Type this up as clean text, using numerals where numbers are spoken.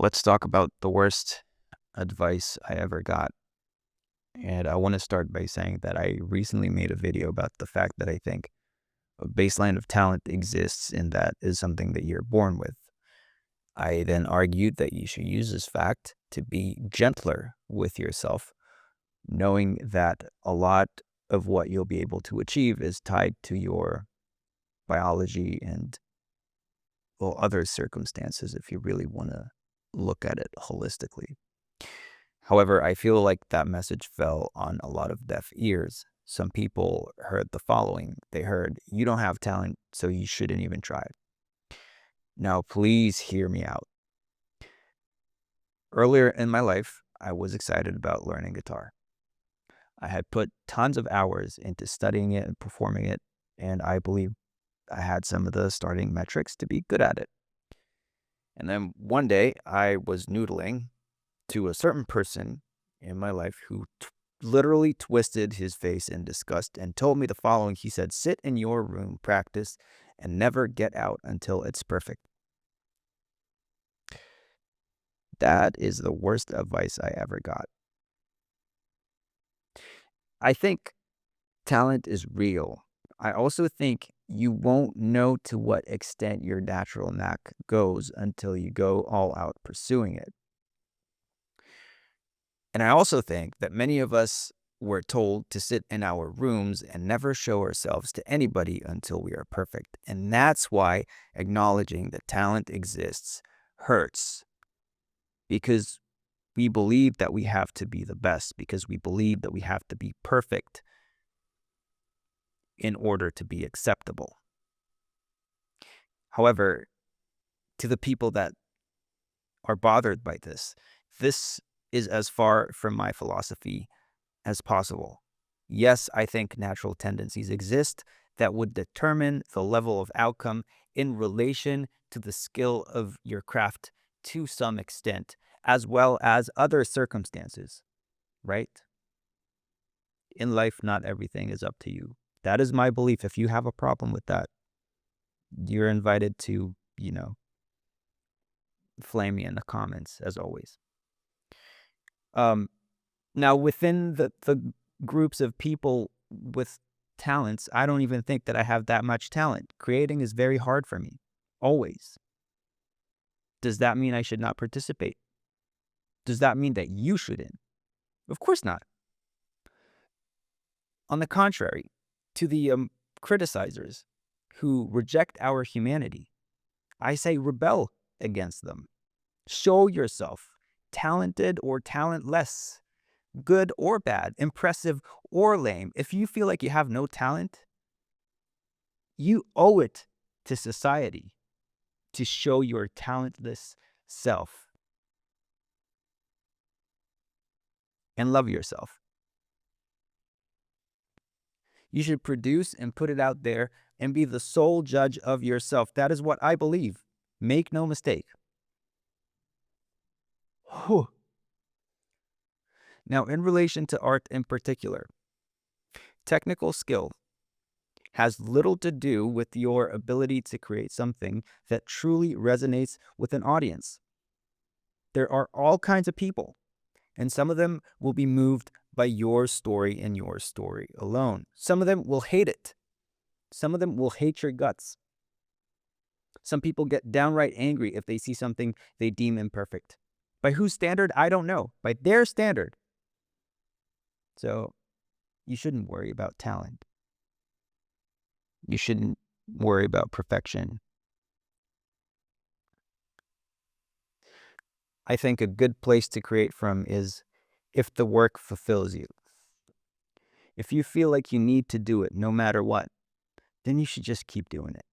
Let's talk about the worst advice I ever got. And I want to start by saying that I recently made a video about the fact that I think a baseline of talent exists and that is something that you're born with. I then argued that you should use this fact to be gentler with yourself, knowing that a lot of what you'll be able to achieve is tied to your biology and other circumstances if you really want to look at it holistically. However, I feel like that message fell on a lot of deaf ears. Some people heard the following. They heard, "You don't have talent, so you shouldn't even try." Now, please hear me out. Earlier in my life, I was excited about learning guitar. I had put tons of hours into studying it and performing it, and I believe I had some of the starting metrics to be good at it. And then one day, I was noodling to a certain person in my life who literally twisted his face in disgust and told me the following. He said, "Sit in your room, practice, and never get out until it's perfect." That is the worst advice I ever got. I think talent is real. I also think you won't know to what extent your natural knack goes until you go all out pursuing it. And I also think that many of us were told to sit in our rooms and never show ourselves to anybody until we are perfect. And that's why acknowledging that talent exists hurts, because we believe that we have to be the best, because we believe that we have to be perfect in order to be acceptable. However, to the people that are bothered by this is as far from my philosophy as possible. Yes, I think natural tendencies exist that would determine the level of outcome in relation to the skill of your craft to some extent, as well as other circumstances, right? In life, not everything is up to you. That is my belief. If you have a problem with that, you're invited to, flame me in the comments, as always. Now, within the groups of people with talents, I don't even think that I have that much talent. Creating is very hard for me, always. Does that mean I should not participate? Does that mean that you shouldn't? Of course not. On the contrary, to the criticizers who reject our humanity, I say rebel against them. Show yourself, talented or talentless, good or bad, impressive or lame. If you feel like you have no talent, you owe it to society to show your talentless self and love yourself. You should produce and put it out there and be the sole judge of yourself. That is what I believe. Make no mistake. Whew. Now, in relation to art in particular, technical skill has little to do with your ability to create something that truly resonates with an audience. There are all kinds of people, and some of them will be moved by your story and your story alone. Some of them will hate it. Some of them will hate your guts. Some people get downright angry if they see something they deem imperfect. By whose standard? I don't know. By their standard. So you shouldn't worry about talent. You shouldn't worry about perfection. I think a good place to create from is if the work fulfills you. If you feel like you need to do it no matter what, then you should just keep doing it.